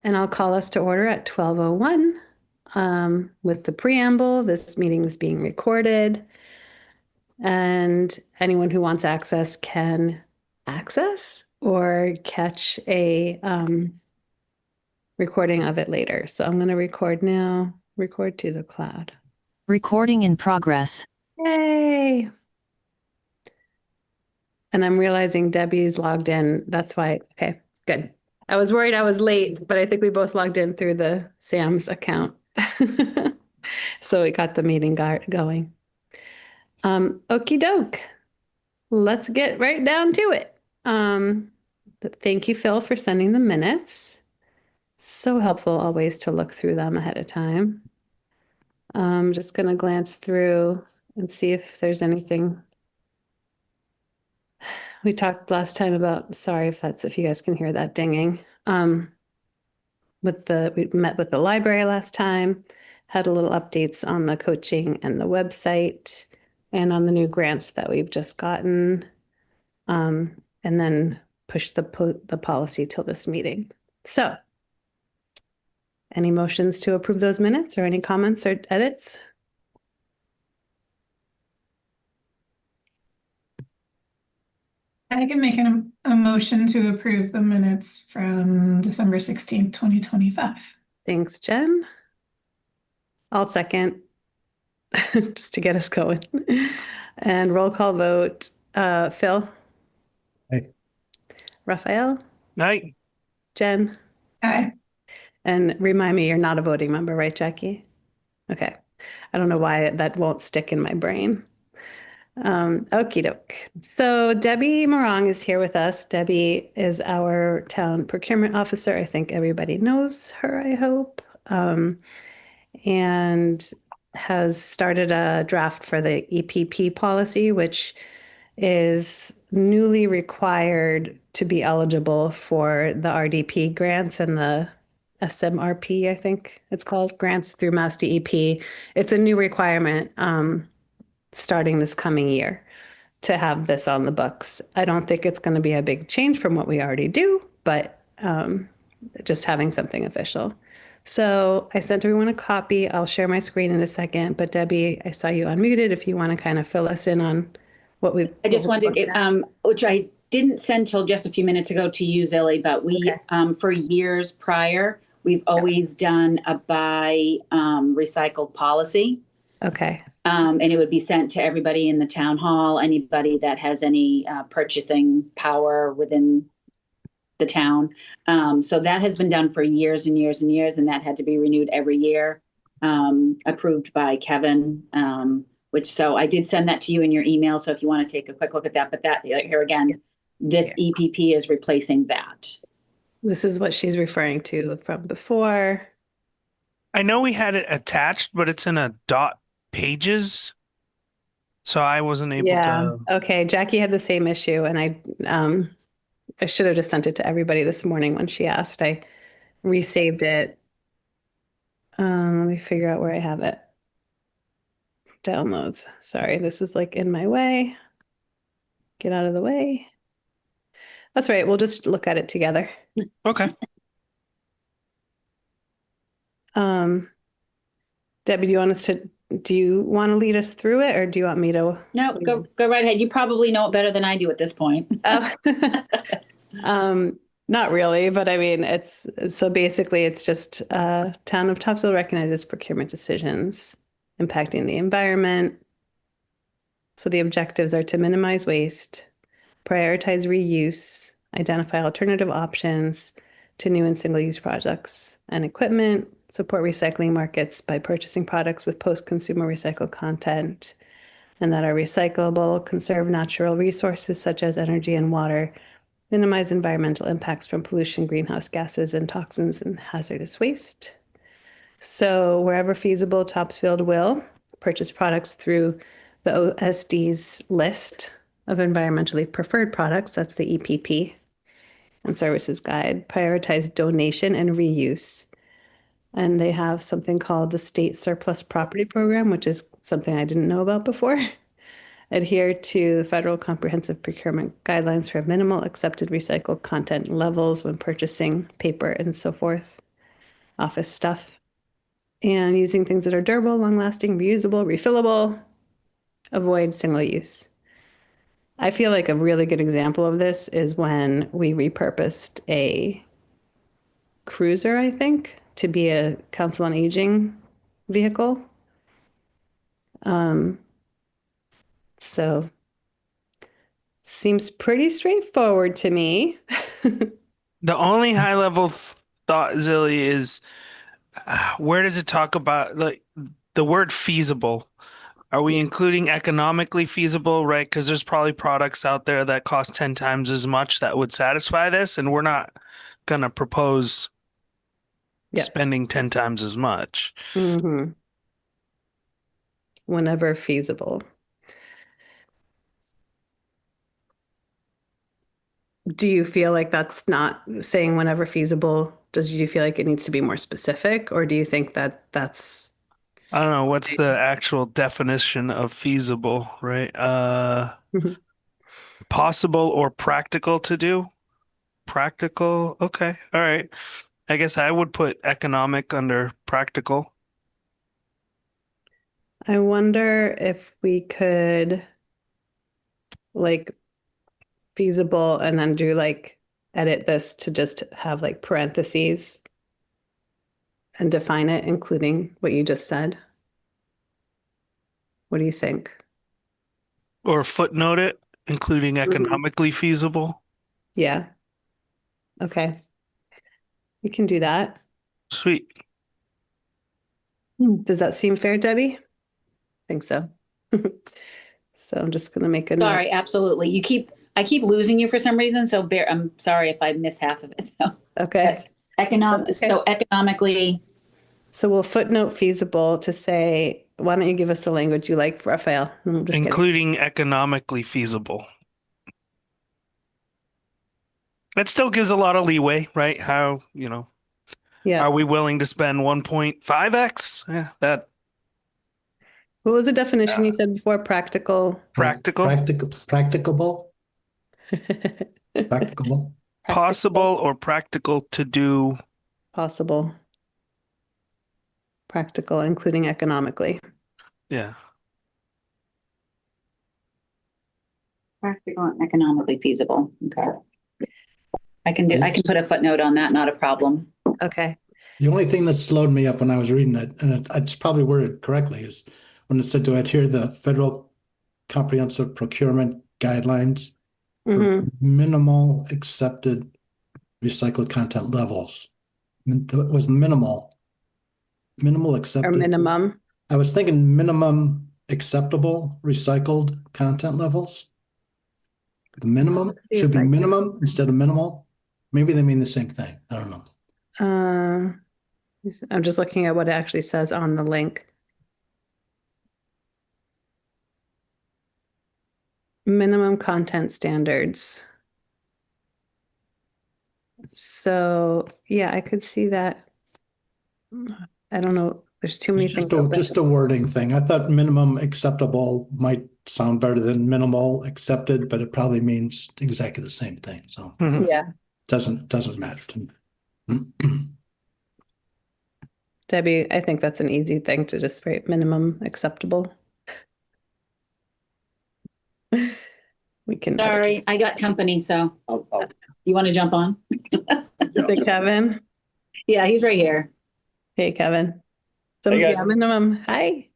And I'll call us to order at 12:01. With the preamble, this meeting is being recorded, and anyone who wants access can access or catch a recording of it later. So I'm going to record now, record to the cloud. Recording in progress. Yay! And I'm realizing Debbie's logged in. That's why. Okay, good. I was worried I was late, but I think we both logged in through the Sam's account. So we got the meeting going. Okie doke. Let's get right down to it. Thank you, Phil, for sending the minutes. So helpful always to look through them ahead of time. I'm just going to glance through and see if there's anything. We talked last time about, sorry if you guys can hear that dinging. We met with the library last time, had a little updates on the coaching and the website and on the new grants that we've just gotten. And then pushed the policy till this meeting. So any motions to approve those minutes or any comments or edits? I can make a motion to approve the minutes from December 16th, 2025. Thanks, Jen. I'll second just to get us going. And roll call vote. Phil? Aye. Raphael? Aye. Jen? Aye. And remind me, you're not a voting member, right, Jackie? Okay. I don't know why that won't stick in my brain. Okie doke. So Debbie Morong is here with us. Debbie is our town procurement officer. I think everybody knows her, I hope. And has started a draft for the EPP policy, which is newly required to be eligible for the RDP grants and the SMRP, I think it's called, grants through Mass DEP. It's a new requirement starting this coming year to have this on the books. I don't think it's going to be a big change from what we already do, but just having something official. So I sent everyone a copy. I'll share my screen in a second, but Debbie, I saw you unmuted if you want to kind of fill us in on what we've. I just wanted, which I didn't send till just a few minutes ago to you, Zilly, but we, for years prior, we've always done a buy recycled policy. Okay. And it would be sent to everybody in the town hall, anybody that has any purchasing power within the town. So that has been done for years and years and years, and that had to be renewed every year, approved by Kevin. So I did send that to you in your email. So if you want to take a quick look at that, but that here again, this EPP is replacing that. This is what she's referring to from before. I know we had it attached, but it's in a dot pages. So I wasn't able to. Okay. Jackie had the same issue, and I should have just sent it to everybody this morning when she asked. I resaved it. Let me figure out where I have it. Downloads. Sorry, this is like in my way. Get out of the way. That's right. We'll just look at it together. Okay. Debbie, do you want to lead us through it, or do you want me to? No, go right ahead. You probably know it better than I do at this point. Not really, but I mean, so basically it's just town of Topsfield recognizes procurement decisions impacting the environment. So the objectives are to minimize waste, prioritize reuse, identify alternative options to new and single-use projects and equipment, support recycling markets by purchasing products with post-consumer recycled content and that are recyclable, conserve natural resources such as energy and water, minimize environmental impacts from pollution, greenhouse gases, and toxins and hazardous waste. So wherever feasible, Topsfield will purchase products through the OSD's list of environmentally preferred products, that's the EPP, and services guide, prioritize donation and reuse. And they have something called the State Surplus Property Program, which is something I didn't know about before. Adhere to the federal comprehensive procurement guidelines for minimal accepted recycled content levels when purchasing paper and so forth. office stuff. And using things that are durable, long-lasting, reusable, refillable, avoid single use. I feel like a really good example of this is when we repurposed a cruiser, I think, to be a council on aging vehicle. So seems pretty straightforward to me. The only high level thought, Zilly, is where does it talk about like the word feasible? Are we including economically feasible, right? Because there's probably products out there that cost 10 times as much that would satisfy this, and we're not gonna propose Yeah. spending 10 times as much. Mm-hmm. Whenever feasible. Do you feel like that's not saying whenever feasible? Do you feel like it needs to be more specific, or do you think that that's I don't know what's the actual definition of feasible, right? Possible or practical to do? Practical. Okay. All right. I guess I would put economic under practical. I wonder if we could like feasible and then do like edit this to just have like parentheses and define it, including what you just said. What do you think? Or footnote it, including economically feasible. Yeah. Okay. We can do that. Sweet. Does that seem fair, Debbie? I think so. So I'm just gonna make a note. Sorry, absolutely. I keep losing you for some reason, so I'm sorry if I miss half of it. Okay. So economically, So we'll footnote feasible to say, why don't you give us the language you like, Raphael? I'm just kidding. Including economically feasible. That still gives a lot of leeway, right? How, Yeah. are we willing to spend 1.5x? Yeah, that What was the definition you said before? Practical. practical, Practicable. possible or practical to do. Possible. Practical, including economically. Yeah. practical and economically feasible. Okay. I can put a footnote on that, not a problem. Okay. The only thing that slowed me up when I was reading it, and it's probably worded correctly, is when it said to adhere to the federal comprehensive procurement guidelines for minimal accepted recycled content levels. It was minimal Or accepted. minimum. I was thinking minimum acceptable recycled content levels. The minimum See should if be I can- minimum instead of minimal. Maybe they mean the same thing. I don't know. I'm just looking at what it actually says on the link. Minimum content standards. So yeah, I could see that. I don't know. There's too many It's things. just a wording thing. I thought minimum acceptable might sound better than minimal accepted, but it probably means exactly the same thing. So Yeah. doesn't matter to me. Debbie, I think that's an easy thing to just write minimum acceptable. We can. Sorry, I got company, so you want to jump on? Is it Kevin? Yeah, he's right here. Hey, Kevin. So Hey, guys. yeah, minimum. Hi.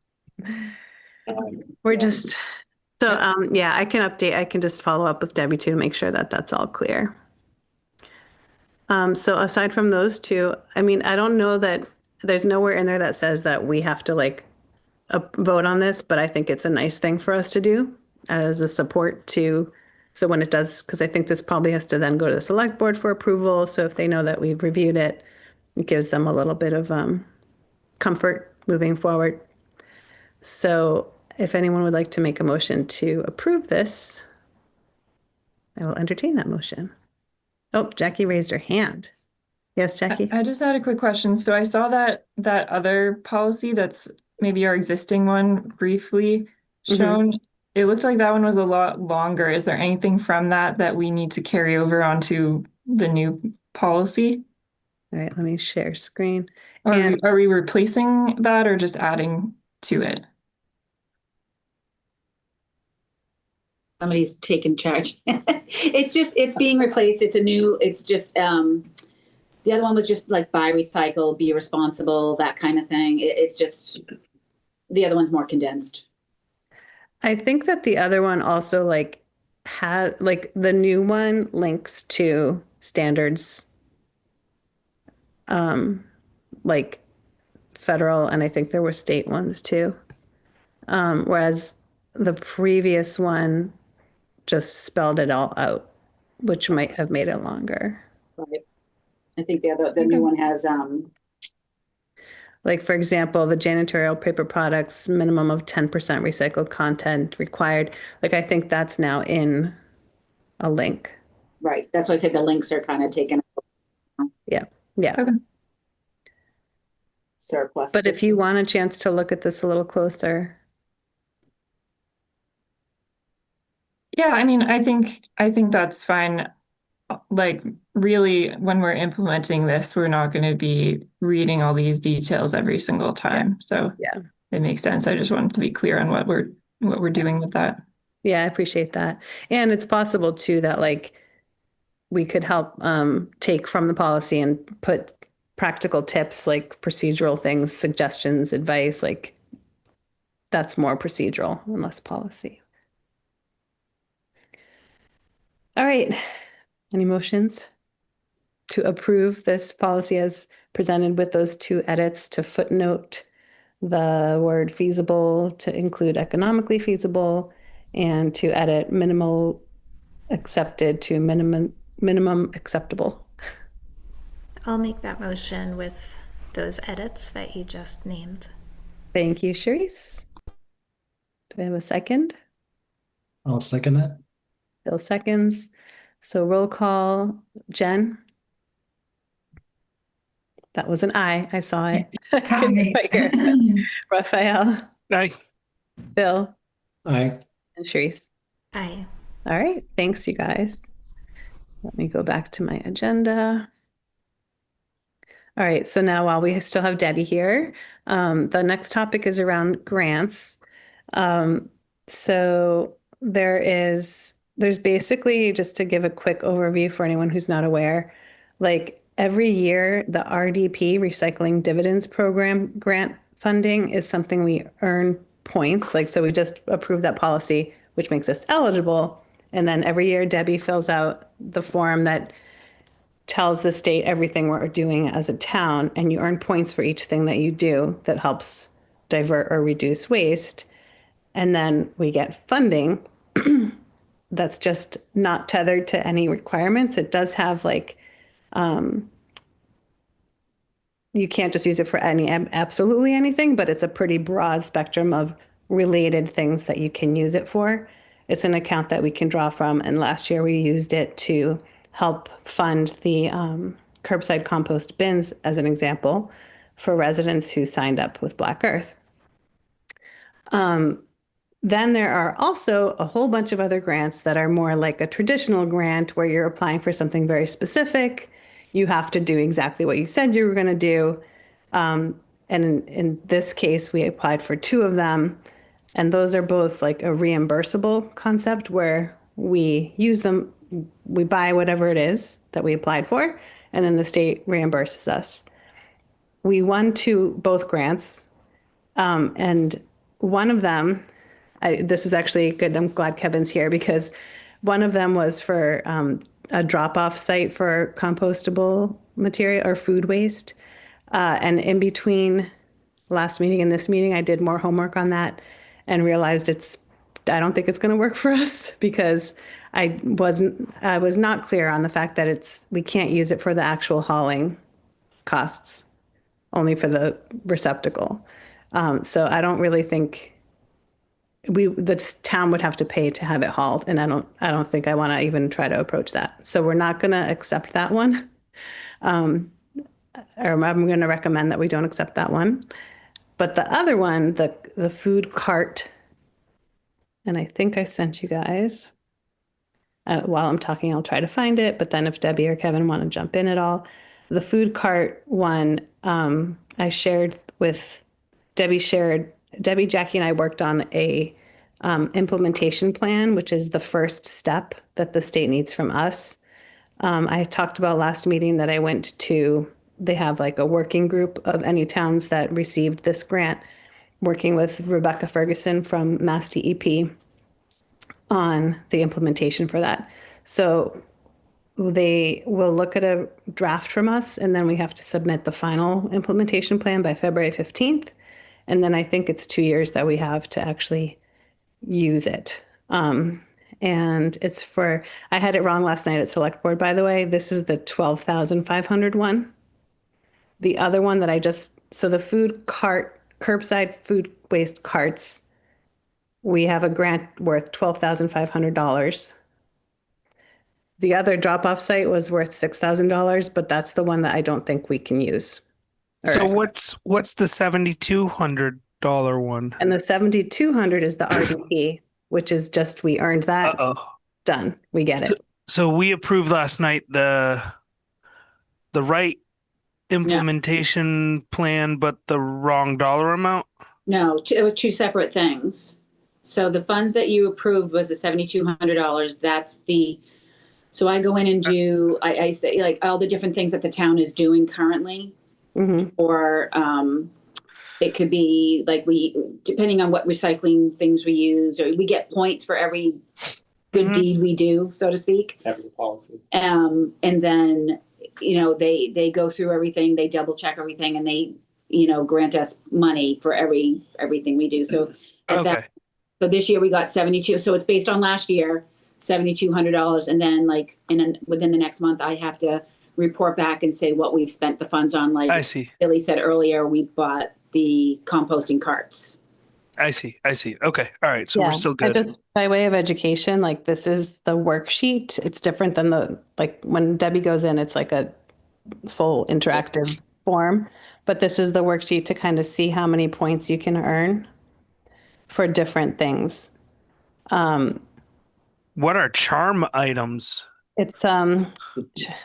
We're just yeah, I can update. I can just follow up with Debbie too to make sure that that's all clear. So aside from those two, I mean, I don't know that there's nowhere in there that says that we have to like vote on this, but I think it's a nice thing for us to do as a support to, so when it does, because I think this probably has to then go to the select board for approval. So if they know that we've reviewed it, it gives them a little bit of comfort moving forward. So if anyone would like to make a motion to approve this, I will entertain that motion. Oh, Jackie raised her hand. Yes, Jackie? I just had a quick question. So I saw that other policy that's maybe our existing one briefly shown. It looked like that one was a lot longer. Is there anything from that we need to carry over onto the new policy? All right, let me share screen. Are we replacing that or just adding to it? Somebody's taken charge. It's being replaced. It's just, the other one was just like buy, recycle, be responsible, that kind of thing. It's just, the other one's more condensed. I think that the other one also like has like the new one links to standards, like federal, and I think there were state ones too. Whereas the previous one just spelled it all out, which might have made it longer. Right. I think the new one has, Like, for example, the janitorial paper products, minimum of 10% recycled content required. Like, I think that's now in a link. right. That's why I said the links are kind of taken Yeah. Yeah. Okay. surplus. But if you want a chance to look at this a little closer, Yeah, I mean, I think that's fine. Like, really, when we're implementing this, we're not going to be reading all these details every single time. So yeah. it makes sense. I just wanted to be clear on what we're doing with that. Yeah, I appreciate that. And it's possible too that like we could help take from the policy and put practical tips like procedural things, suggestions, advice, like that's more procedural and less policy. All right. Any motions to approve this policy as presented with those two edits to footnote the word feasible to include economically feasible and to edit minimal accepted to minimum acceptable? I'll make that motion with those edits that you just named. Thank you, Charisse. Do we have a second? I'll second that. Bill seconds. So roll call. Jen? That was an I. I saw it. I couldn't quite hear it. Raphael, Aye. Bill, Aye. and Charisse. Aye. All right. Thanks, you guys. Let me go back to my agenda. All right. So now while we still have Debbie here, the next topic is around grants. So there's basically, just to give a quick overview for anyone who's not aware, like every year, the RDP, Recycling Dividends Program grant funding is something we earn points. Like, so we just approved that policy, which makes us eligible. And then every year, Debbie fills out the form that tells the state everything we're doing as a town, and you earn points for each thing that you do that helps divert or reduce waste. And then we get funding that's just not tethered to any requirements. It does have like, you can't just use it for absolutely anything, but it's a pretty broad spectrum of related things that you can use it for. It's an account that we can draw from. And last year we used it to help fund the curbside compost bins, as an example, for residents who signed up with Black Earth. Then there are also a whole bunch of other grants that are more like a traditional grant where you're applying for something very specific. You have to do exactly what you said you were going to do. And in this case, we applied for two of them. And those are both like a reimbursable concept where we use them, we buy whatever it is that we applied for, and then the state reimburses us. We won both grants. And one of them, this is actually good. I'm glad Kevin's here because one of them was for a drop-off site for compostable material or food waste. And in between last meeting and this meeting, I did more homework on that and realized I don't think it's going to work for us because I was not clear on the fact that we can't use it for the actual hauling costs, only for the receptacle. So I don't really think the town would have to pay to have it hauled, and I don't think I want to even try to approach that. So we're not going to accept that one. Or I'm going to recommend that we don't accept that one. But the other one, the food cart, and I think I sent you guys. While I'm talking, I'll try to find it. But then if Debbie or Kevin want to jump in at all, The food cart one, I shared with Debbie, Jackie and I worked on a implementation plan, which is the first step that the state needs from us. I talked about last meeting that I went to, they have like a working group of any towns that received this grant, working with Rebecca Ferguson from Mass DEP on the implementation for that. So they will look at a draft from us, and then we have to submit the final implementation plan by February 15th. And then I think it's 2 years that we have to actually use it. And it's for, I had it wrong last night at select board, by the way. This is the 12,500 one. The other one that I just, so the food cart, curbside food waste carts, we have a grant worth $12,500. The other drop-off site was worth $6,000, but that's the one that I don't think we can use. So All right. what's the $7,200 one? And the 7,200 is the RDP, which is just, we earned that, Uh-oh. done. We get it. So we approved last night the right implementation plan, but the wrong dollar amount. No, it was two separate things. So the funds that you approved was the $7,200. That's the, so I go in and do, I say like all the different things that the town is doing currently. Or it could be like depending on what recycling things we use, or we get points for every good deed we do, so to speak. Having a policy. And then, they go through everything, they double check everything, and they, grant us money for everything we do. So so this year we got 72. So it's based on last year, $7,200. And then within the next month, I have to report back and say what we've spent the funds on. Like I see. Billy said earlier, we bought the composting carts. I see. Okay. All right. So we're still good. Just by way of education, like this is the worksheet. It's different than when Debbie goes in, it's like a full interactive form, but this is the worksheet to kind of see how many points you can earn for different things. What are charm items? It's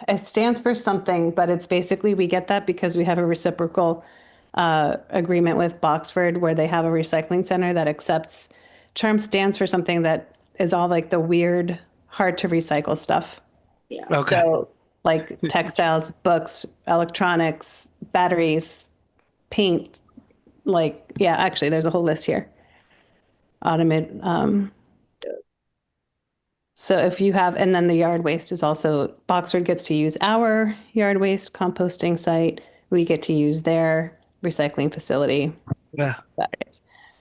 it stands for something, but it's basically, we get that because we have a reciprocal agreement with Boxford where they have a recycling center that accepts. Charm stands for something that is all like the weird, hard to recycle stuff. Yeah. Okay. So like textiles, books, electronics, batteries, paint, actually there's a whole list here. Automated. So if you have, and then the yard waste is also, Boxford gets to use our yard waste composting site. We get to use their recycling facility. Yeah.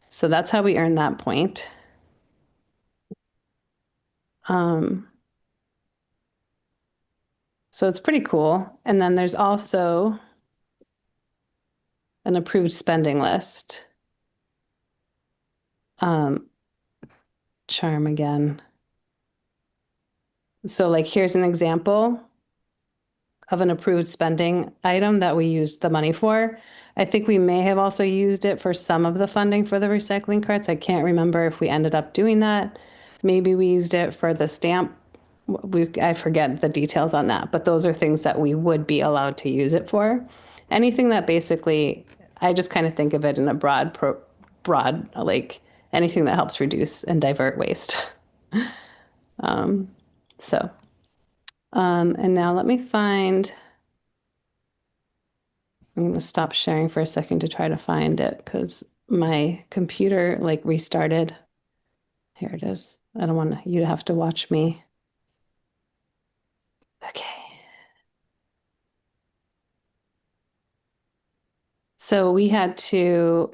So that's how we earn that point. So it's pretty cool. And then there's also an approved spending list. Charm again. So here's an example of an approved spending item that we used the money for. I think we may have also used it for some of the funding for the recycling carts. I can't remember if we ended up doing that. Maybe we used it for the stamp. I forget the details on that, but those are things that we would be allowed to use it for. Anything that basically, I just kind of think of it in a broad, like anything that helps reduce and divert waste. And now let me find, I'm going to stop sharing for a second to try to find it because my computer restarted. Here it is. I don't want you to have to watch me. Okay. So we had to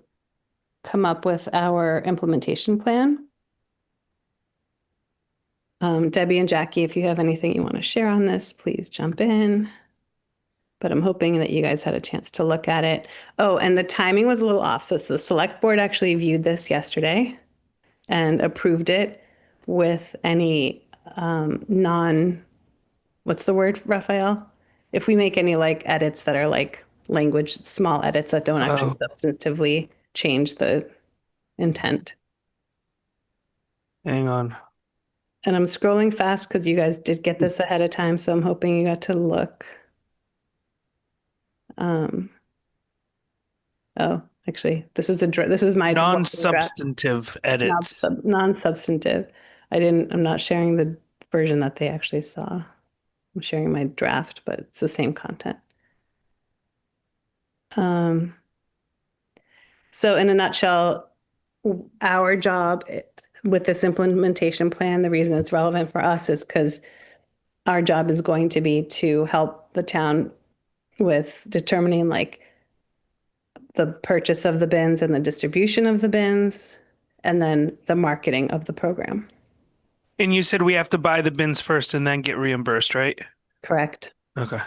come up with our implementation plan. Debbie and Jackie, if you have anything you want to share on this, please jump in. But I'm hoping that you guys had a chance to look at it. Oh, and the timing was a little off. So the select board actually viewed this yesterday and approved it with any what's the word, Raphael? If we make any edits that are language, small edits that don't actually substantively change the intent. Hang on. And I'm scrolling fast because you guys did get this ahead of time, so I'm hoping you got to look. Um, oh, actually, this is this is my draft. Non-substantive edits. Non-substantive. I'm not sharing the version that they actually saw. I'm sharing my draft, but it's the same content. So in a nutshell, our job with this implementation plan, the reason it's relevant for us is because our job is going to be to help the town with determining like the purchase of the bins and the distribution of the bins, and then the marketing of the program. And you said we have to buy the bins first and then get reimbursed, right? Correct. Okay.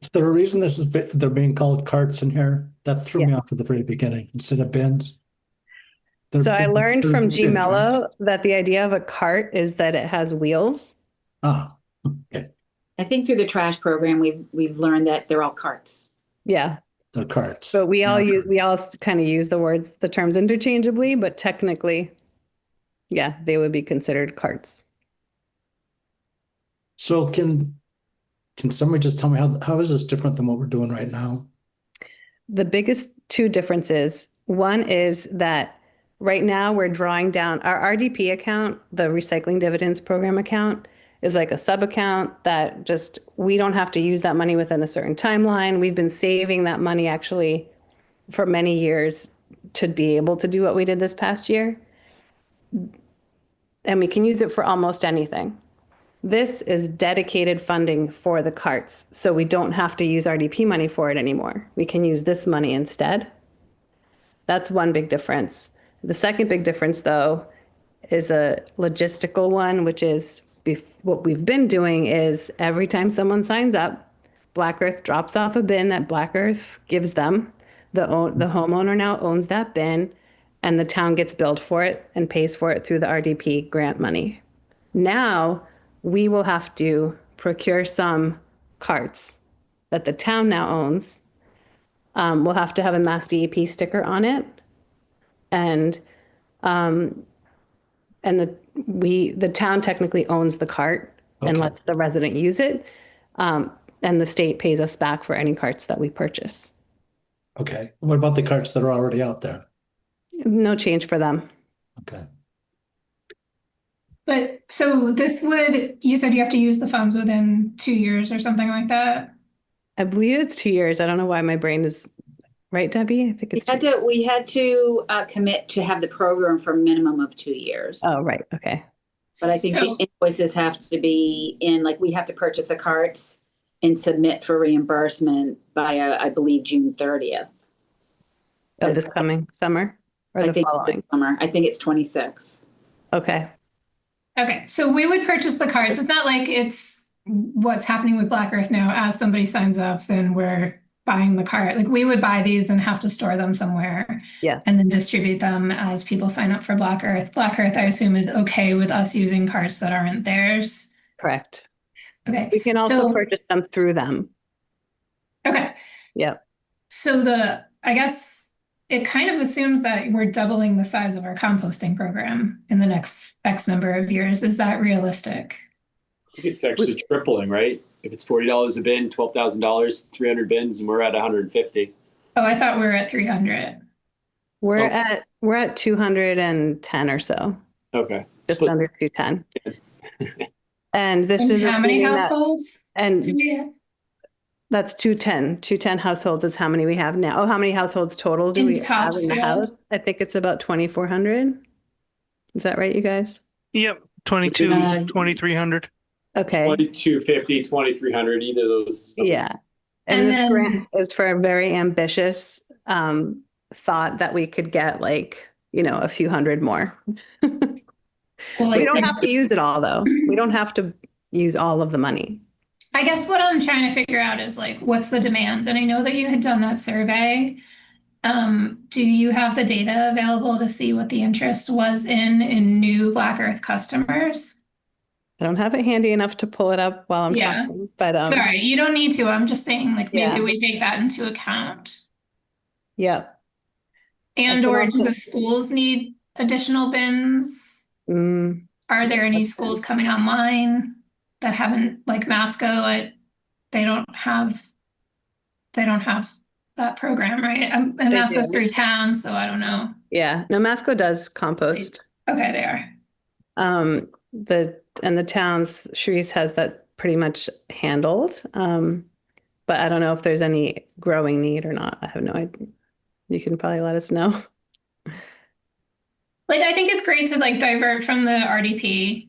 Is there a reason they're being called carts in here? That threw me off at the very beginning instead of bins. So I learned they're from G bins, Mello right? that the idea of a cart is that it has wheels. Ah, okay. I think through the trash program, we've learned that they're all carts. Yeah. They're carts. But we all Not kind of use the terms interchangeably, but technically, yeah, they would be considered carts. So can somebody just tell me how is this different than what we're doing right now? The biggest two differences, one is that right now we're drawing down our RDP account, the Recycling Dividends Program account, is like a sub account that just, we don't have to use that money within a certain timeline. We've been saving that money actually for many years to be able to do what we did this past year. And we can use it for almost anything. This is dedicated funding for the carts, so we don't have to use RDP money for it anymore. We can use this money instead. That's one big difference. The second big difference, though, is a logistical one, which is what we've been doing is every time someone signs up, Black Earth drops off a bin that Black Earth gives them. The homeowner now owns that bin, and the town gets billed for it and pays for it through the RDP grant money. Now, we will have to procure some carts that the town now owns. We'll have to have a Mass DEP sticker on it, and the town technically owns the cart and Okay. lets the resident use it, and the state pays us back for any carts that we purchase. Okay. What about the carts that are already out there? No change for them. Okay. But so you said you have to use the funds within 2 years or something like that? I believe it's 2 years. I don't know why my brain is right, Debbie. I think it's We had to commit to have the program for a minimum of 2 years. Oh, right. Okay. But I think So- the invoices have to be in, like, we have to purchase the carts and submit for reimbursement by, I believe, June 30th. Of this coming summer or the following? Summer. I think it's 26. Okay. Okay, so we would purchase the cards. It's not like it's what's happening with Black Earth now. As somebody signs up, then we're buying the cart. Like we would buy these and have to store them somewhere Yes. and then distribute them as people sign up for Black Earth. Black Earth, I assume, is okay with us using carts that aren't theirs. Correct. Okay. We can also So- purchase them through them. Okay. Yep. So I guess it kind of assumes that we're doubling the size of our composting program in the next X number of years. Is that realistic? I think it's actually tripling, right? If it's $40 a bin, $12,000, 300 bins, and we're at 150. Oh, I thought we were at 300. We're at 210 or so, Okay. just Split- under 210. And this And is how many assuming that- households and do we have? that's 210. 210 households is how many we have now. Oh, how many households total do In we have in the Topsfield? house? I think it's about 2,400. Is that right, you guys? Yep. 22, 2,300. Okay. 2250, 2300, either of those. Yeah. And And this then- grant is for a very ambitious thought that we could get like, a few hundred more. Well, We don't like, have to use it all though. We don't have to use all of the money. I guess what I'm trying to figure out is like, what's the demands? And I know that you had done that survey. Do you have the data available to see what the interest was in new Black Earth customers? I don't have it handy enough to pull it up while I'm Yeah. talking, but Sorry, you don't need to. I'm just saying like maybe Yeah. we take that into account. yep. And can or also- do the schools need additional bins? Mm, Are there any question. schools coming online that haven't, like Masco, they don't have that program, right? And They Masco's do. through town, so I don't know. Yeah, no, Masco does compost. Okay, they are. The towns, Sharice has that pretty much handled. But I don't know if there's any growing need or not. I have no idea. You can probably let us know. Like, I think it's great to like divert from the RDP.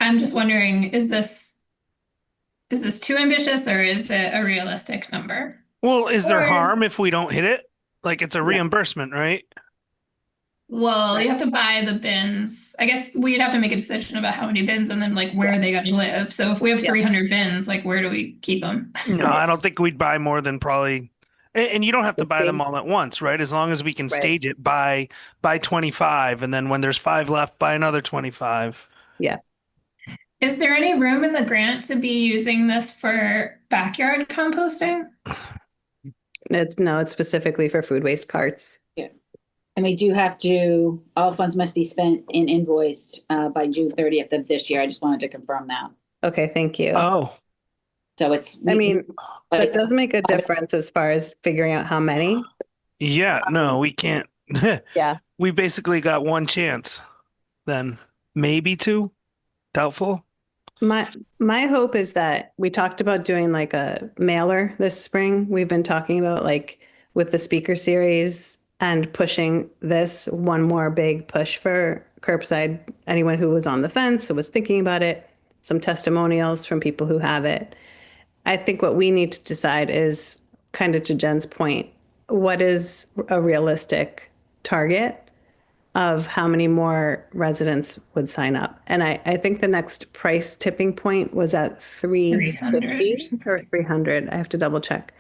I'm just wondering, is this too ambitious or is it a realistic number? Well, is there Or- harm if we don't hit it? Like it's a reimbursement, right? Well, you have to buy the bins. I guess we'd have to make a decision about how many bins and then like where are they going to live. So if we have Yeah. 300 bins, like where do we keep them? No, I don't think we'd buy more than probably, and you don't have to buy them 50. all at once, right? As long as we can Right. stage it, buy 25, and then when there's 5 left, buy another 25. Yeah. Is there any room in the grant to be using this for backyard composting? It's specifically for food waste carts. And we do have to, all funds must be spent and invoiced by June 30th of this year. I just wanted to confirm that. Okay, thank you. Oh, So it's. I mean, like, that does make a difference as far as figuring out how many. yeah, no, we can't. Yeah. We basically got one chance, then maybe 2. Doubtful. My hope is that we talked about doing like a mailer this spring. We've been talking about like with the speaker series and pushing this one more big push for curbside. Anyone who was on the fence, who was thinking about it, some testimonials from people who have it. I think what we need to decide is kind of to Jen's point, what is a realistic target of how many more residents would sign up? And I think the next price tipping point was at 350 or 300. I have to double check.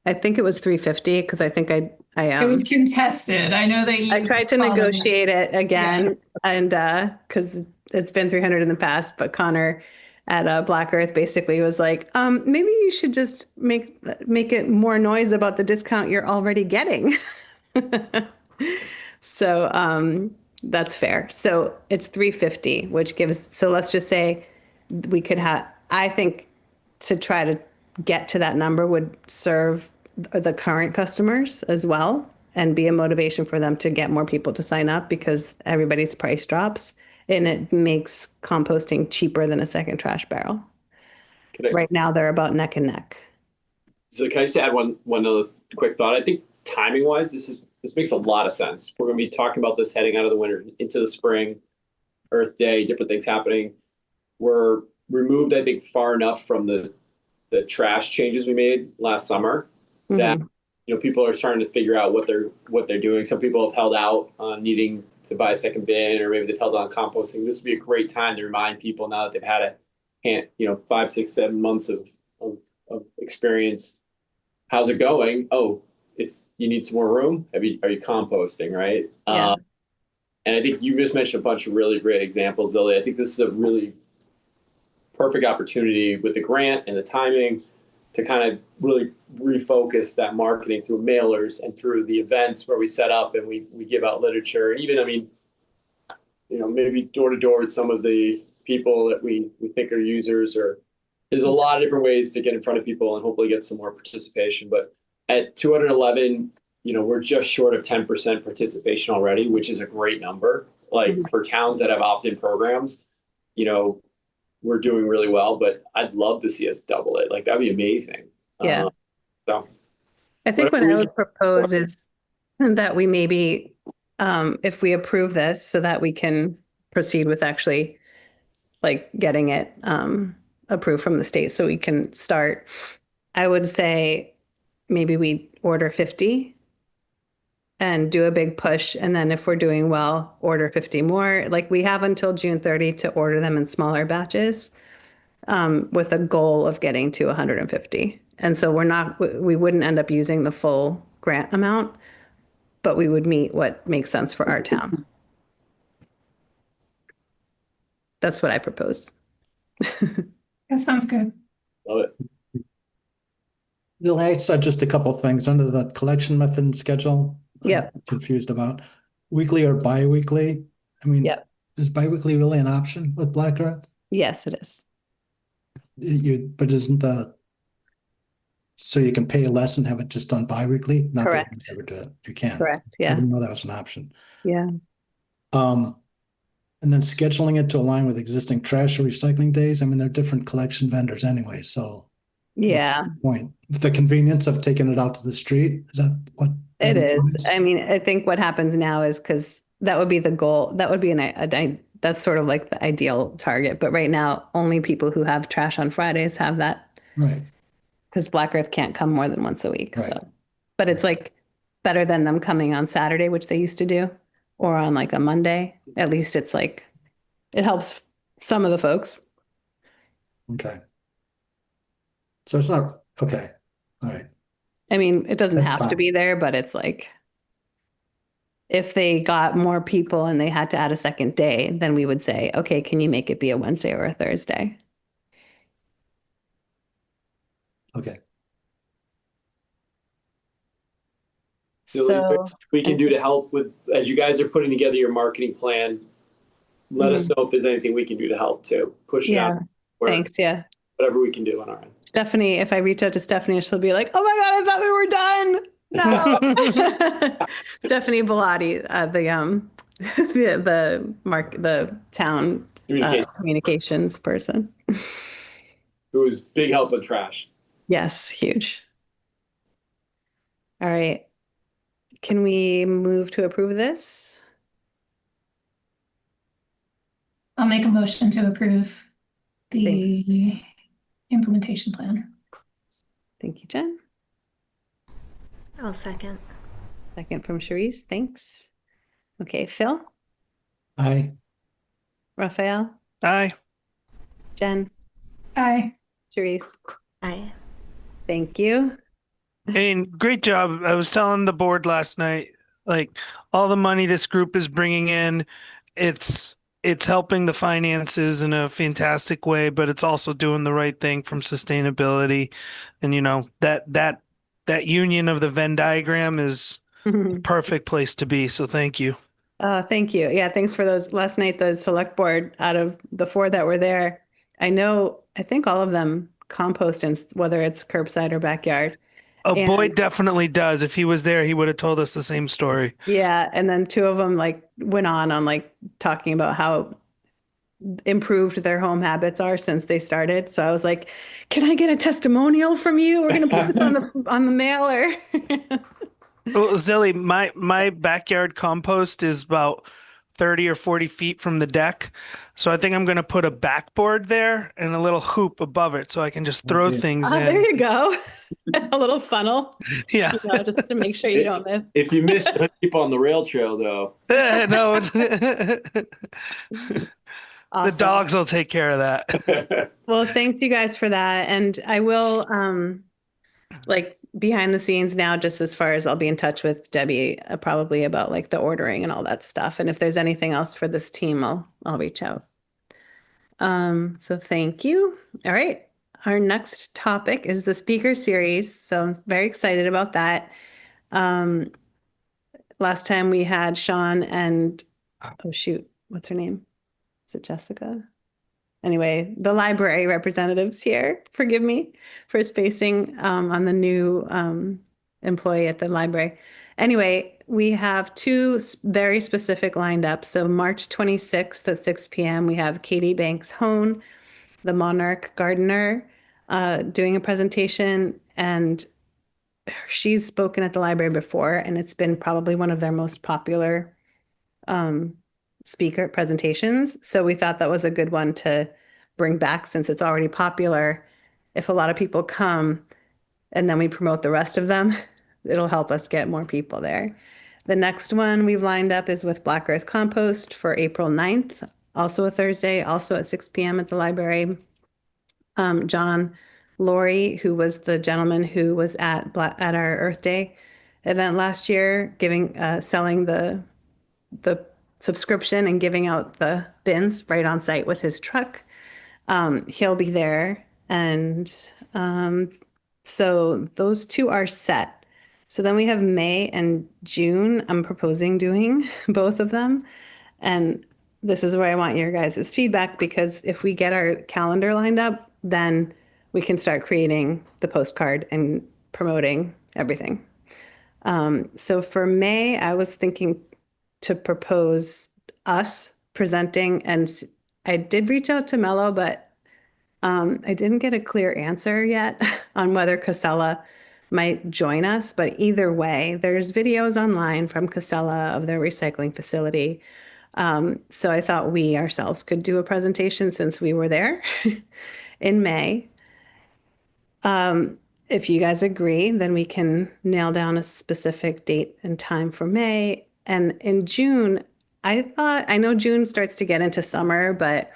I think it was 350 because I think It was I contested. I know that you I tried to called them- negotiate it again, and because it's been 300 in the past, but Connor at Black Earth basically was like, maybe you should just make it more noise about the discount you're already getting. So that's fair. So it's 350, which gives, so let's just say we could have, I think to try to get to that number would serve the current customers as well and be a motivation for them to get more people to sign up because everybody's price drops and it makes composting cheaper than a second trash barrel. Right now they're about neck and neck. So can I just add one other quick thought? I think timing wise, this makes a lot of sense. We're going to be talking about this heading out of the winter into the spring, Earth Day, different things happening. We're removed, I think, far enough from the trash changes we made last summer that people are starting to figure out what they're doing. Some people have held out on needing to buy a second bin, or maybe they've held on composting. This would be a great time to remind people now that they've had 5, 6, 7 months of experience. How's it going? Oh, you need some more room. Are you composting, right? Yeah. And I think you just mentioned a bunch of really great examples, Lily. I think this is a really perfect opportunity with the grant and the timing to kind of really refocus that marketing through mailers and through the events where we set up and we give out literature. And even, maybe door to door with some of the people that we think are users, or there's a lot of different ways to get in front of people and hopefully get some more participation. But at 211, we're just short of 10% participation already, which is a great number. Like for towns that have opt-in programs, we're doing really well, but I'd love to see us double it. Like that'd be amazing. Yeah. So I think what I would propose is that we maybe, if we approve this so that we can proceed with actually like getting it approved from the state so we can start, I would say maybe we order 50 and do a big push. And then if we're doing well, order 50 more. Like we have until June 30 to order them in smaller batches with a goal of getting to 150. And so we wouldn't end up using the full grant amount, but we would meet what makes sense for our town. That's what I propose. That sounds good. love it. I said just a couple of things under the collection method and schedule. Yep. I'm confused about weekly or bi-weekly. I mean, Yep. is bi-weekly really an option with Black Earth? Yes, it is. But isn't the So you can pay less and have it just done bi-weekly? Not that you Correct. ever do it. You can. Correct. I Yeah. didn't know that was an option. Yeah. And then scheduling it to align with existing trash or recycling days. I mean, they're different collection vendors anyway, so Yeah. what's the point? The convenience of taking it out to the street, is that what? It that is. means? I mean, I think what happens now is because that would be the goal. That would be that's sort of like the ideal target. But right now, only people who have trash on Fridays have that Right, because Black Earth can't come more than once a week. Right. So, but it's like better than them coming on Saturday, which they used to do, or on like a Monday. At least it's like it helps some of the folks. okay. So it's not, okay, all right. I mean, it doesn't That's have to fine. be there, but it's like if they got more people and they had to add a second day, then we would say, okay, can you make it be a Wednesday or a Thursday? Okay, Billy, is there So, anything we can do to help with, as you guys are putting together your marketing plan, let us know if there's anything we can do to help too. Push it yeah, out, or thanks. Yeah. whatever we can do on our end. Stephanie, if I reach out to Stephanie, she'll be like, oh my God, I thought we were done. No. Stephanie Bellotti, the town communications person. Who was big help with trash. Yes, huge. All right. Can we move to approve this? I'll make a motion to approve the implementation plan. Thank you, Jen. I'll second. Second from Charisse. Thanks. Okay, Phil, aye, Raphael, Aye. Jen, Aye. Charisse. Aye. Thank you. And great job. I was telling the board last night, like all the money this group is bringing in, it's helping the finances in a fantastic way, but it's also doing the right thing from sustainability. And you know, that union of the Venn diagram is the perfect place to be. So thank you. Thank you. Yeah, thanks for those. Last night, the select board, out of the 4 that were there, I think all of them compost, and whether it's curbside or backyard. Oh, And- Boyd definitely does. If he was there, he would have told us the same story. Yeah, and then 2 of them like went on like talking about how improved their home habits are since they started. So I was like, "Can I get a testimonial from you? We're going to put this on the mailer." Well, Zilly, my backyard compost is about 30 or 40 feet from the deck. So I think I'm going to put a backboard there and a little hoop above it so I can just throw things in. There you go. A little funnel, Yeah. just to make sure you don't miss. If you miss people on the rail trail, though. No, Awesome. the dogs will take care of that. Well, thanks you guys for that. And I will, like behind the scenes now, just as far as I'll be in touch with Debbie, probably about like the ordering and all that stuff. And if there's anything else for this team, I'll reach out. So thank you. All right. Our next topic is the speaker series. So I'm very excited about that. Last time we had Sean and, oh shoot, what's her name? Is it Jessica? Anyway, the library representatives here, forgive me for spacing on the new employee at the library. Anyway, we have 2 very specific lined up. So March 26th at 6 p.m., we have Katie Banks Hone, the Monarch Gardener, doing a presentation. And she's spoken at the library before, and it's been probably one of their most popular speaker presentations. So we thought that was a good one to bring back since it's already popular. If a lot of people come and then we promote the rest of them, it'll help us get more people there. The next one we've lined up is with Black Earth Compost for April 9th, also a Thursday, also at 6 p.m. at the library. John Laurie, who was the gentleman who was at our Earth Day event last year, selling the subscription and giving out the bins right on site with his truck. He'll be there. And so those 2 are set. So then we have May and June. I'm proposing doing both of them. And this is where I want your guys' feedback, because if we get our calendar lined up, then we can start creating the postcard and promoting everything. So for May, I was thinking to propose us presenting, and I did reach out to Mello, but I didn't get a clear answer yet on whether Casella might join us. But either way, there's videos online from Casella of their recycling facility. So I thought we ourselves could do a presentation since we were there in May. If you guys agree, then we can nail down a specific date and time for May. And in June, I know June starts to get into summer, but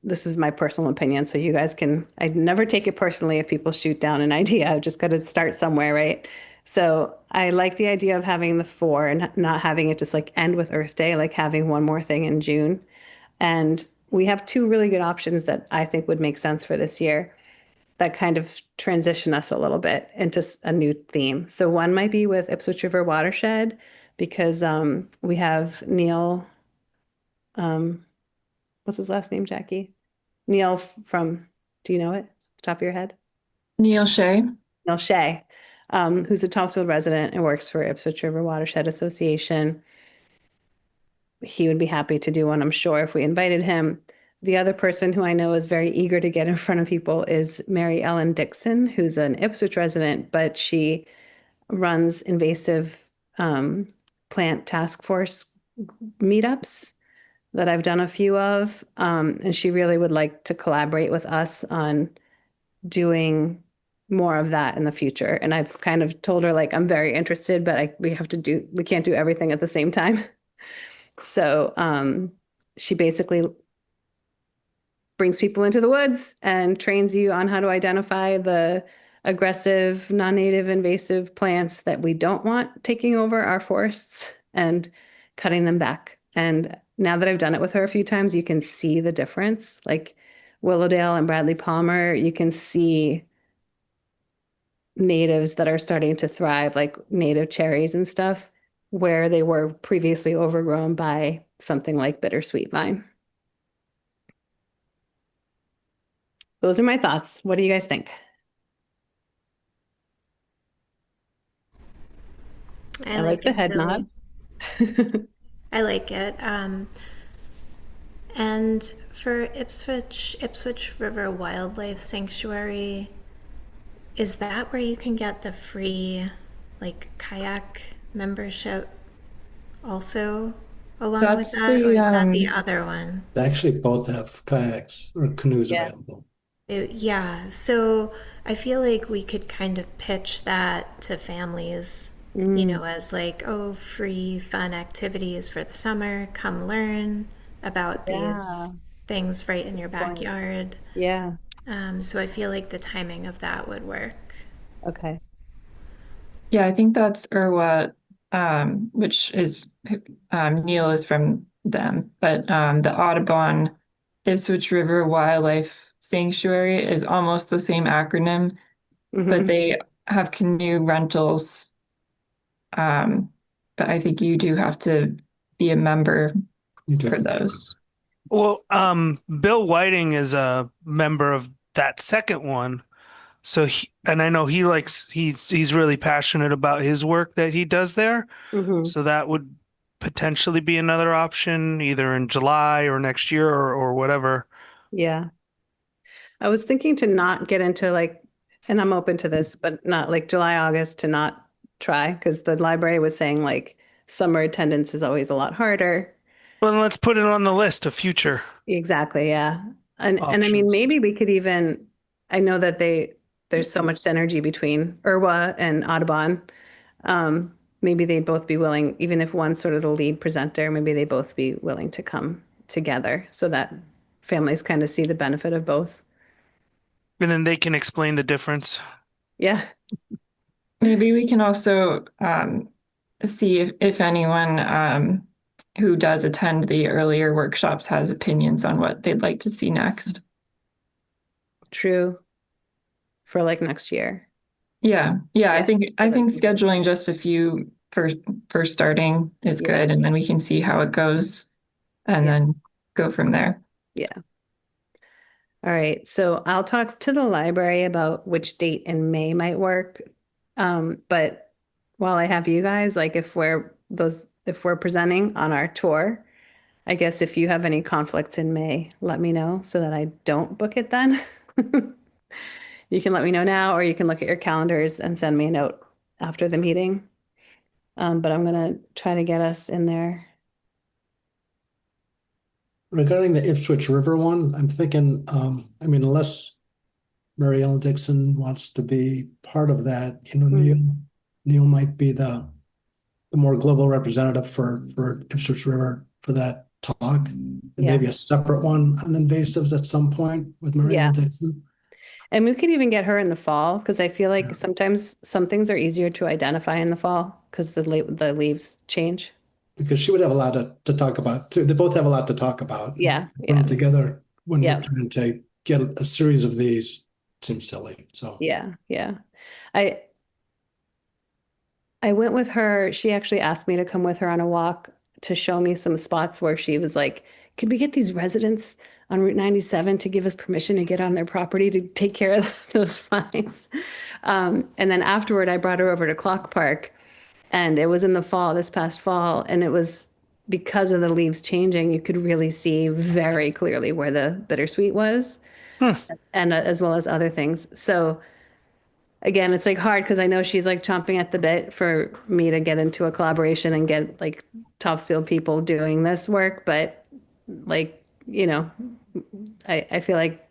this is my personal opinion, so you guys I'd never take it personally if people shoot down an idea. I've just got to start somewhere, right? So I like the idea of having the 4 and not having it just like end with Earth Day, like having one more thing in June. And we have 2 really good options that I think would make sense for this year that kind of transition us a little bit into a new theme. So one might be with Ipswich River Watershed, because we have Neil, what's his last name, Jackie? Neil from, do you know it? Top of your head? Neil Shea. Neil Shea, who's a Topsfield resident and works for Ipswich River Watershed Association. He would be happy to do one, I'm sure, if we invited him. The other person who I know is very eager to get in front of people is Mary Ellen Dixon, who's an Ipswich resident, but she runs invasive plant task force meetups that I've done a few of. And she really would like to collaborate with us on doing more of that in the future. And I've kind of told her, like, I'm very interested, but we can't do everything at the same time. So she basically brings people into the woods and trains you on how to identify the aggressive, non-native invasive plants that we don't want taking over our forests and cutting them back. And now that I've done it with her a few times, you can see the difference. Like Willowdale and Bradley Palmer, you can see natives that are starting to thrive, like native cherries and stuff, where they were previously overgrown by something like bittersweet vine. Those are my thoughts. What do you guys think? I like the head nod. I like it. And for Ipswich River Wildlife Sanctuary, is that where you can get the free like kayak membership also along with that? Or is that the other one? They actually both have kayaks or canoes available. Yeah, so I feel like we could kind of pitch that to families, you know, as like, oh, free fun activities for the summer. Come learn about these things right in your backyard. Yeah. So I feel like the timing of that would work. Okay. Yeah, I think that's Irwa, which is Neil is from them, but the Audubon Ipswich River Wildlife Sanctuary is almost the same acronym, but they have canoe rentals. But I think you do have to be a member for those. Well, Bill Whiting is a member of that second one. So and I know he's really passionate about his work that he does there. So that would potentially be another option either in July or next year or whatever. Yeah. I was thinking to not get into like, and I'm open to this, but not like July, August to not try, because the library was saying like summer attendance is always a lot harder. Well, then let's put it on the list of future. Exactly. Yeah. And I mean, options. maybe we could even, I know that there's so much synergy between Irwa and Audubon. Maybe they'd both be willing, even if one's sort of the lead presenter, maybe they both be willing to come together so that families kind of see the benefit of both. And then they can explain the difference. Yeah. Maybe we can also see if anyone who does attend the earlier workshops has opinions on what they'd like to see next. True. For like next year. Yeah. I think scheduling just a few for starting is good, and then we can see how it goes and then go from there. Yeah. All right, so I'll talk to the library about which date in May might work. But while I have you guys, like if we're presenting on our tour, I guess if you have any conflicts in May, let me know so that I don't book it then. You can let me know now, or you can look at your calendars and send me a note after the meeting. But I'm gonna try to get us in there. Regarding the Ipswich River one, I'm thinking, I mean, unless Mary Ellen Dixon wants to be part of that, Neil might be the more global representative for Ipswich River for that talk, and maybe a separate one on invasives at some point with Mary Ellen Dixon. And we could even get her in the fall because I feel like sometimes some things are easier to identify in the fall because the leaves change. Because she would have a lot to talk about too. They both have a lot to talk about. Yeah, Put together when we're trying to get a series of these seems silly. So yeah. I went with her. She actually asked me to come with her on a walk to show me some spots where she was like, could we get these residents on Route 97 to give us permission to get on their property to take care of those fines? And then afterward, I brought her over to Clock Park, and it was in the fall, this past fall, and it was because of the leaves changing, you could really see very clearly where the bittersweet was, and as well as other things. So again, it's like hard because I know she's like chomping at the bit for me to get into a collaboration and get like Topsfield people doing this work. But like, I feel like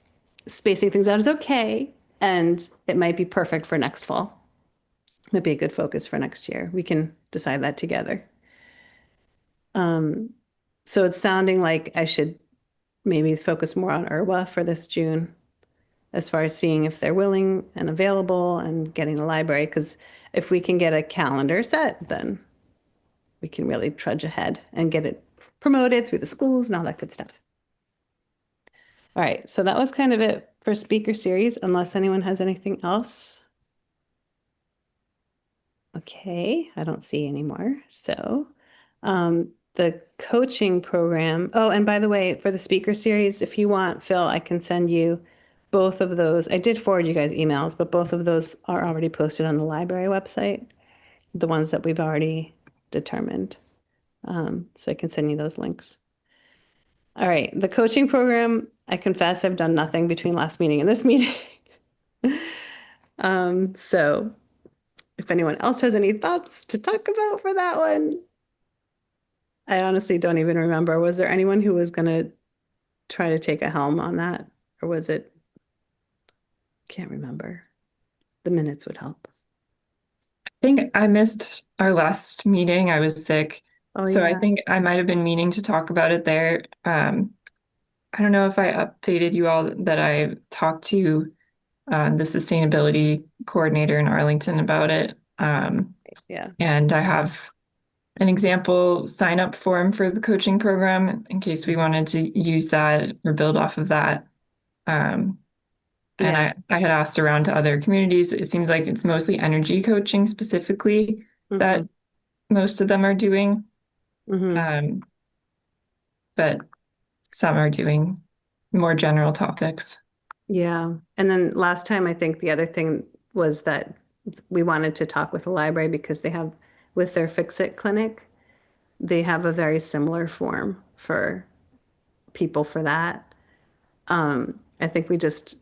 spacing things out is okay. And it might be perfect for next fall. Might be a good focus for next year. We can decide that together. So it's sounding like I should maybe focus more on IRWA for this June, as far as seeing if they're willing and available and getting the library. Because if we can get a calendar set, then we can really trudge ahead and get it promoted through the schools and all that good stuff. All right, so that was kind of it for speaker series, unless anyone has anything else. Okay, I don't see any more. So the coaching program. Oh, and by the way, for the speaker series, if you want, Phil, I can send you both of those. I did forward you guys emails, but both of those are already posted on the library website, the ones that we've already determined. So I can send you those links. All right, the coaching program, I confess I've done nothing between last meeting and this meeting. So if anyone else has any thoughts to talk about for that one, I honestly don't even remember. Was there anyone who was going to try to take a helm on that? Or was it? Can't remember. The minutes would help. I think I missed our last meeting. I was sick. Oh, So I yeah. think I might have been meaning to talk about it there. I don't know if I updated you all that I talked to the sustainability coordinator in Arlington about it. Yeah. And I have an example sign up form for the coaching program in case we wanted to use that or build off of that. And Yeah. I had asked around to other communities. It seems like it's mostly energy coaching specifically that most of them are doing. But some are doing more general topics. Yeah. And then last time, I think the other thing was that we wanted to talk with the library because they have, with their Fix-It clinic, they have a very similar form for people for that. I think we just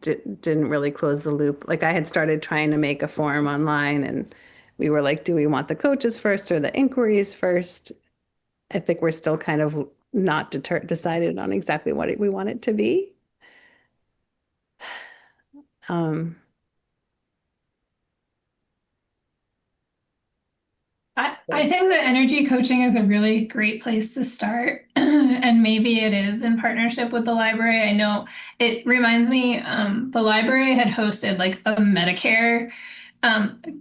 didn't really close the loop. Like I had started trying to make a form online and we were like, do we want the coaches first or the inquiries first? I think we're still kind of not decided on exactly what we want it to be. I think that energy coaching is a really great place to start. And maybe it is in partnership with the library. I know it reminds me, the library had hosted like a Medicare.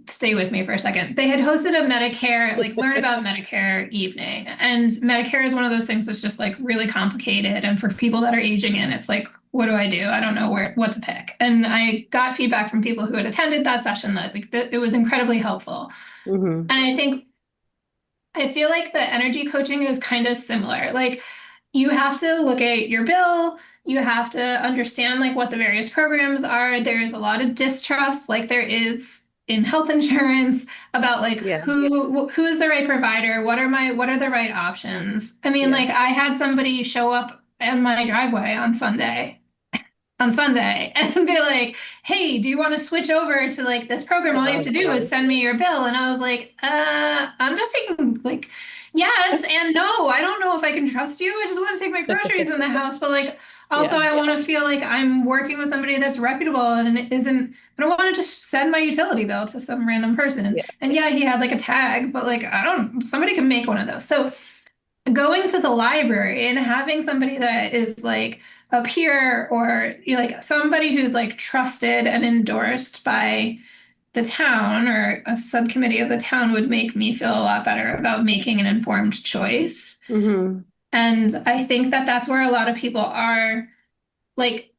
Stay with me for a second. They had hosted a Medicare, like learn about Medicare evening. And Medicare is one of those things that's just like really complicated. And for people that are aging in, it's like, what do I do? I don't know what to pick. And I got feedback from people who had attended that session that like it was incredibly helpful. And I feel like the energy coaching is kind of similar. Like you have to look at your bill. You have to understand like what the various programs are. There's a lot of distrust, like there is in health insurance, about like Yeah. who is the right provider, what are the right options. I mean, Yeah. like I had somebody show up in my driveway on Sunday and be like, hey, do you want to switch over to like this program? All you have to do is send me your bill. And I was like, I'm just taking like, yes and no. I don't know if I can trust you. I just want to take my groceries in the house. But like, also, Yeah. I want to feel like I'm working with somebody that's reputable and it isn't, I don't want to just send my utility bill to some random person. Yeah. And yeah, he had like a tag, but like, somebody can make one of those. So going to the library and having somebody that is like a peer or you know, like somebody who's like trusted and endorsed by the town or a subcommittee of the town would make me feel a lot better about making an informed choice. Mm-hmm. And I think that that's where a lot of people are like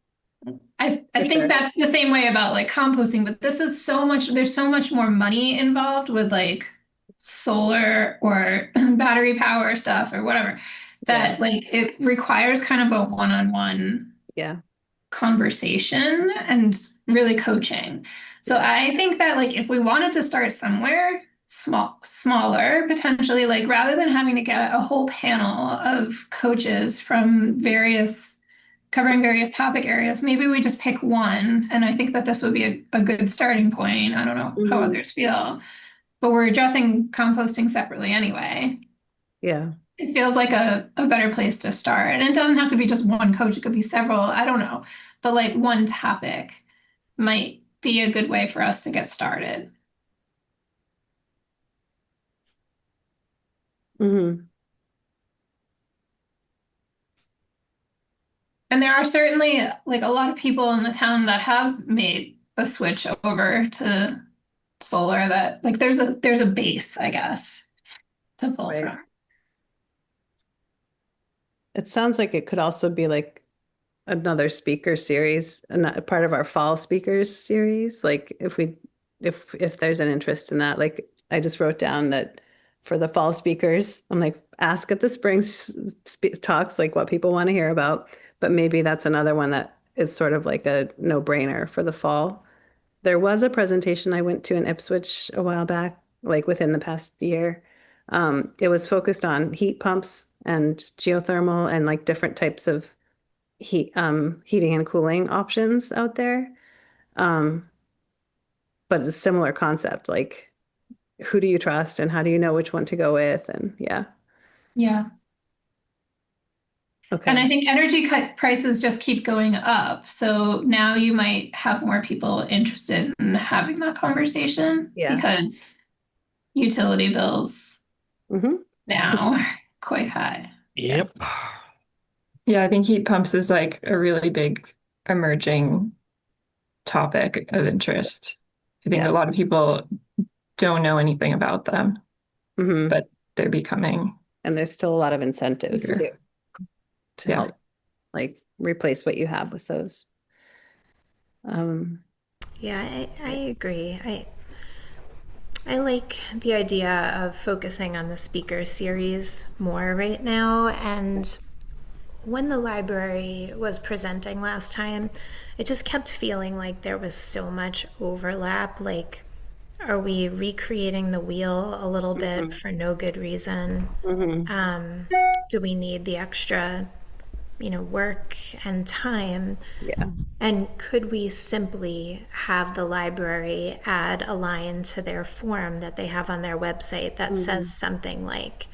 I think sure. that's the same way about like composting, but this is so much, there's so much more money involved with like solar or battery power stuff or whatever that like it requires kind of a one-on-one Yeah. conversation and really coaching. So I think that like if we wanted to start somewhere smaller, potentially like rather than having to get a whole panel of coaches from covering various topic areas, maybe we just pick one. And I think that this would be a good starting point. I don't know how Mhm. others feel, but we're addressing composting separately anyway. Yeah. It feels like a better place to start. And it doesn't have to be just one coach, it could be several, I don't know. But like one topic might be a good way for us to get started. Mm-hmm. And there are certainly like a lot of people in the town that have made a switch over to solar that like there's a base, I guess, to pull Right. from. It sounds like it could also be like another speaker series, a part of our fall speakers series. Like if there's an interest in that, like I just wrote down that for the fall speakers, I'm like ask at the spring talks like what people want to hear about, but maybe that's another one that is sort of like a no-brainer for the fall. There was a presentation I went to in Ipswich a while back, like within the past year. It was focused on heat pumps and geothermal and like different types of heating and cooling options out there. Um, but it's a similar concept, like who do you trust and how do you know which one to go with? And yeah, Yeah. And I okay. think energy cut prices just keep going up. So now you might have more people interested in having that conversation Yeah. because utility bills Mm-hmm. now are quite high. Yep. Yeah, I think heat pumps is like a really big emerging topic of interest. I think Yeah. a lot of people don't know anything about them, Mm-hmm. but they're becoming And there's still a lot of incentives bigger. too to Yeah. help like replace what you have with those. Um, Yeah, I agree. I like the idea of focusing on the speaker series more right now. And when the library was presenting last time, I just kept feeling like there was so much overlap. Like, are we recreating the wheel a little bit for no good reason? mhm. Do we need the extra, work and time? Yeah. And could we simply have the library add a line to their form that they have on their website that says something like,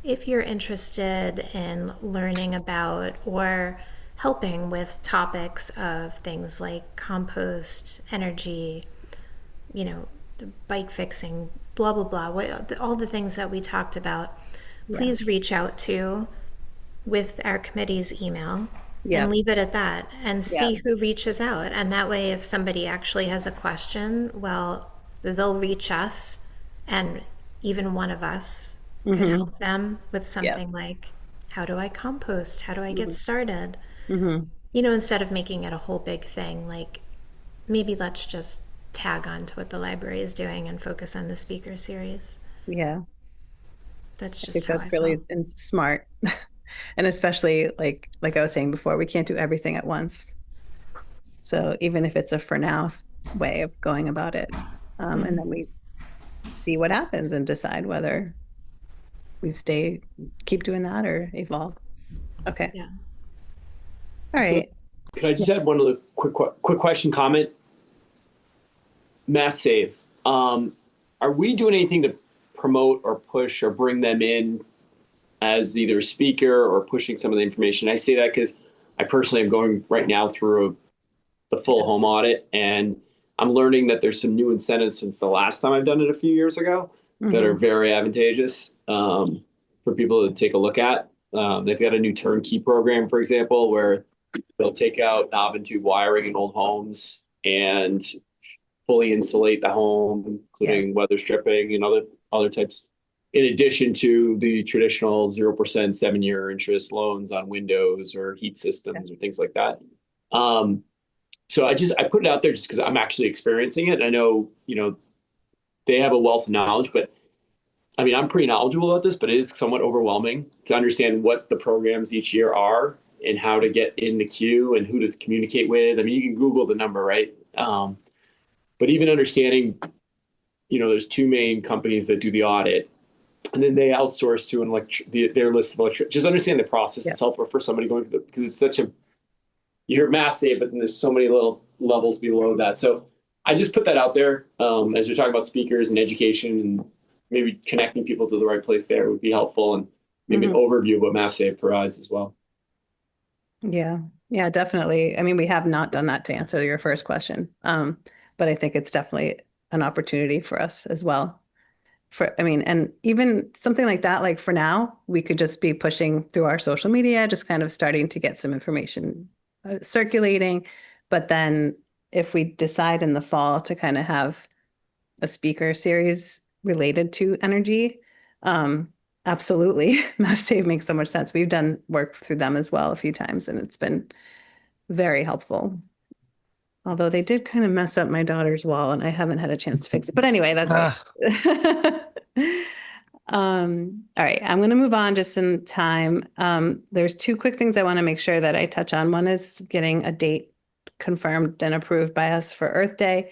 if you're interested in learning about or helping with topics of things like compost, energy, bike fixing, blah, blah, blah, all the things that we talked about, please reach out to with our committee's email Yeah. and leave it at that and see who reaches out. And that way, if somebody actually has a question, well, they'll reach us and even one of us could help them with something like, how do I compost? How do I get started? Mm-hmm. Instead of making it a whole big thing, like maybe let's just tag on to what the library is doing and focus on the speaker series. Yeah. That's I just think how that's I really felt. smart. And especially like I was saying before, we can't do everything at once. So even if it's a for now way of going about it, and then we see what happens and decide whether we keep doing that or evolve. Okay. Yeah. All So, right. could I just add one other quick question, comment? Mass Save. Are we doing anything to promote or push or bring them in as either a speaker or pushing some of the information? I say that because I personally am going right now through the full home audit, and I'm learning that there's some new incentives since the last time I've done it a few years ago that are very advantageous for people to take a look at. They've got a new turnkey program, for example, where they'll take out knob and tube wiring in old homes and fully insulate the home, including weather stripping and other types, in addition to the traditional 0% 7-year interest loans on windows or heat systems or things like that. So I put it out there just because I'm actually experiencing it. And I know, they have a wealth of knowledge, but I mean, I'm pretty knowledgeable about this, but it is somewhat overwhelming to understand what the programs each year are and how to get in the queue and who to communicate with. I mean, you can Google the number, right? But even understanding, there's two main companies that do the audit, and then they outsource to their list of electric. Just understand the process itself, or for somebody going through because it's such a, you hear Mass Save, but then there's so many little levels below that. So I just put that out there as we're talking about speakers and education, and maybe connecting people to the right place there would be helpful, and maybe an overview of what Mass Save provides as well. Yeah, definitely. I mean, we have not done that to answer your first question. But I think it's definitely an opportunity for us as well. And even something like that, like for now, we could just be pushing through our social media, just kind of starting to get some information circulating. But then if we decide in the fall to kind of have a speaker series related to energy, absolutely. Mass Save makes so much sense. We've done work through them as well a few times, and it's been very helpful. Although they did kind of mess up my daughter's wall, and I haven't had a chance to fix it. But anyway, that's it. All right, I'm going to move on just in time. There's two quick things I want to make sure that I touch on. One is getting a date confirmed and approved by us for Earth Day.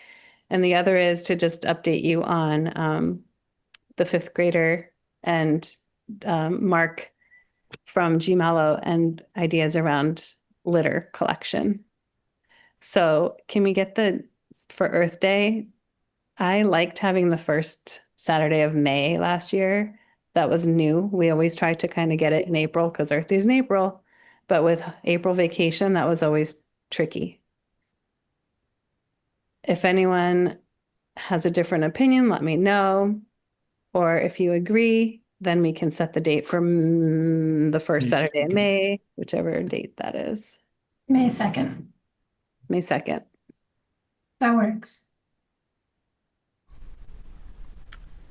And the other is to just update you on the fifth grader and Mark from Gmello and ideas around litter collection. So can we get for Earth Day? I liked having the first Saturday of May last year. That was new. We always try to kind of get it in April because Earth Day is in April. But with April vacation, that was always tricky. If anyone has a different opinion, let me know. Or if you agree, then we can set the date for the first Saturday of May, whichever date that is. May 2nd. May 2nd. That works.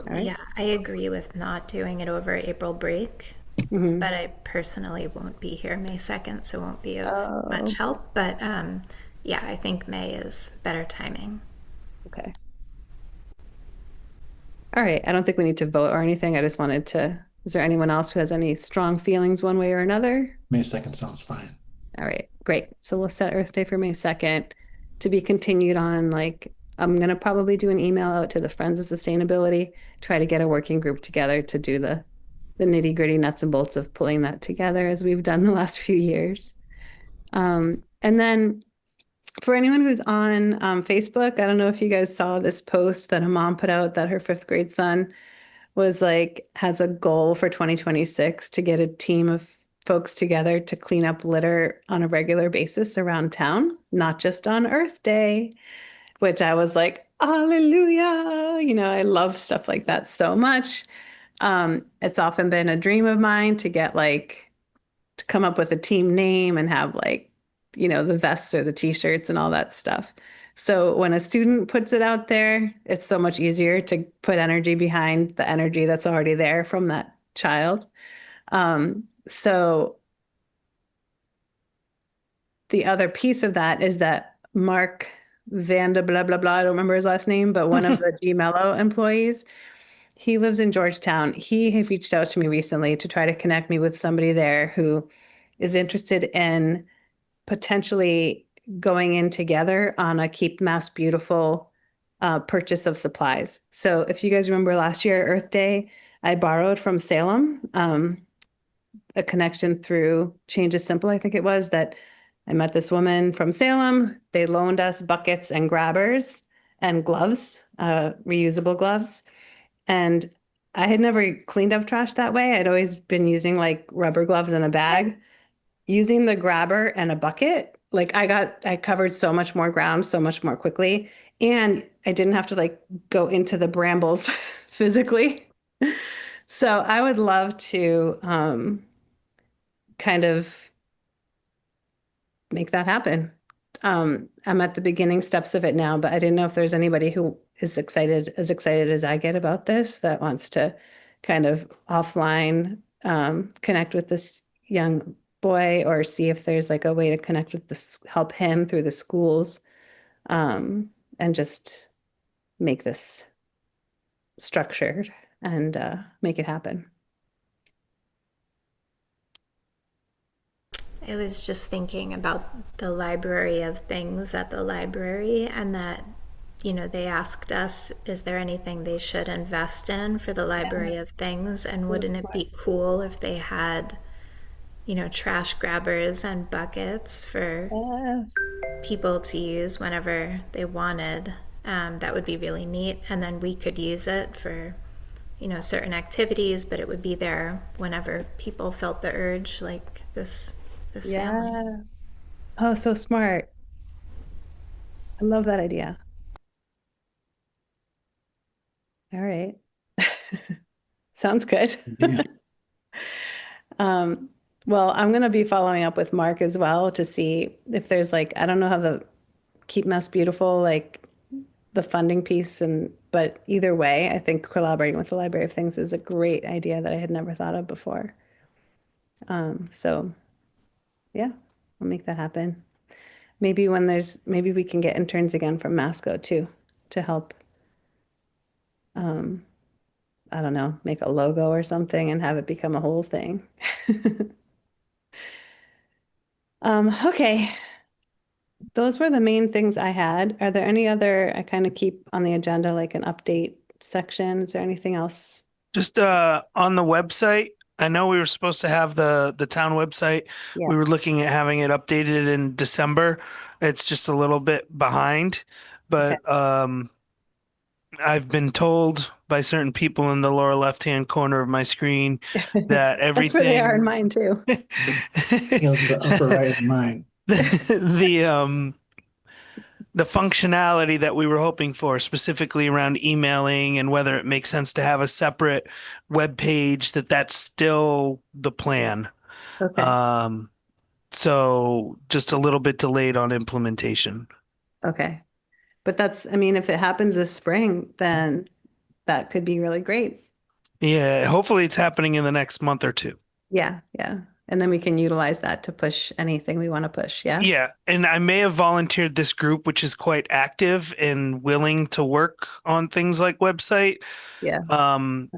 All right. Yeah, I agree with not doing it over April break, but I personally won't be here May 2nd, so won't be of much help. But yeah, I think May is better timing. Okay. All right. I don't think we need to vote or anything. I just wanted to, is there anyone else who has any strong feelings one way or another? May 2nd sounds fine. All right, great. So we'll set Earth Day for May 2nd to be continued on. I'm going to probably do an email out to the Friends of Sustainability, try to get a working group together to do the nitty gritty nuts and bolts of pulling that together as we've done the last few years. And then for anyone who's on Facebook, I don't know if you guys saw this post that a mom put out that her 5th grade son has a goal for 2026 to get a team of folks together to clean up litter on a regular basis around town, not just on Earth Day, which I was like, hallelujah. I love stuff like that so much. It's often been a dream of mine to get to come up with a team name and have the vests or the t-shirts and all that stuff. So when a student puts it out there, it's so much easier to put energy behind the energy that's already there from that child. So the other piece of that is that Mark Vanda blah, blah, blah, I don't remember his last name, but one of the Gmello employees He lives in Georgetown. He had reached out to me recently to try to connect me with somebody there who is interested in potentially going in together on a Keep Mass Beautiful purchase of supplies. So if you guys remember last year, Earth Day, I borrowed from Salem a connection through Change is Simple, I think it was, that I met this woman from Salem. They loaned us buckets and grabbers and gloves, reusable gloves. And I had never cleaned up trash that way. I'd always been using like rubber gloves in a bag. Using the grabber and a bucket, like I covered so much more ground so much more quickly. And I didn't have to like go into the brambles physically. So I would love to kind of make that happen. I'm at the beginning steps of it now, but I didn't know if there's anybody who is excited as I get about this that wants to kind of offline connect with this young boy or see if there's like a way to connect with this, help him through the schools, and just make this structured and make it happen. I was just thinking about the library of things at the library, and that, you know, they asked us, is there anything they should invest in for the library of things? And wouldn't it be cool if they had, you know, trash grabbers and buckets for Yes. people to use whenever they wanted? That would be really neat. And then we could use it for, you know, certain activities, but it would be there whenever people felt the urge, like this family. Yeah. Oh, so smart. I love that idea. All right. Sounds good. Yeah. Well, I'm going to be following up with Mark as well to see if there's like, I don't know how the Keep Mass Beautiful, like the funding piece, but either way, I think collaborating with the Library of Things is a great idea that I had never thought of before. So yeah, I'll make that happen. Maybe maybe we can get interns again from Masco too, to help, I don't know, make a logo or something and have it become a whole thing. Okay. Those were the main things I had. Are there any other, I kind of keep on the agenda like an update section? Is there anything else? Just on the website, I know we were supposed to have the town website. Yeah. We were looking at having it updated in December. It's just a little bit behind, but I've been told by certain people in the lower left-hand corner of my screen that That's where they are in everything mine too. It's the upper right of mine. the functionality that we were hoping for, specifically around emailing and whether it makes sense to have a separate web page, that's still the plan. Okay. So just a little bit delayed on implementation. Okay. But I mean, if it happens this spring, then that could be really great. Yeah, hopefully it's happening in the next month or two. Yeah. Yeah. And then we can utilize that to push anything we want to push. Yeah. Yeah, and I may have volunteered this group, which is quite active and willing to work on things like website, Yeah.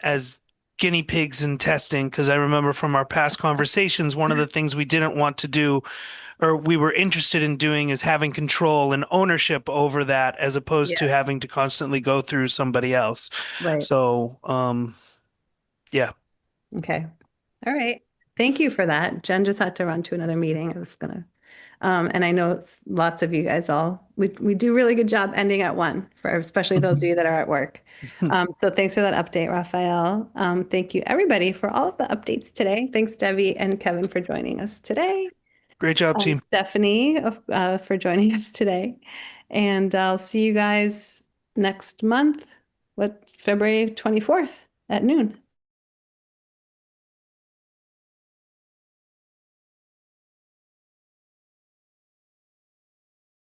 as guinea pigs in testing. Because I remember from our past conversations, one of the things we didn't want to do, or we were interested in doing, is having control and ownership over that, as opposed to having to constantly go through somebody else. Right. So, yeah. Okay. All right. Thank you for that. Jen just had to run to another meeting. I was gonna, and I know lots of you guys we do a really good job ending at 1 for especially those of you that are at work. So thanks for that update, Raphael. Thank you everybody for all of the updates today. Thanks Debbie and Kevin for joining us today. Great job, team. Stephanie for joining us today. And I'll see you guys next month, February 24th at noon.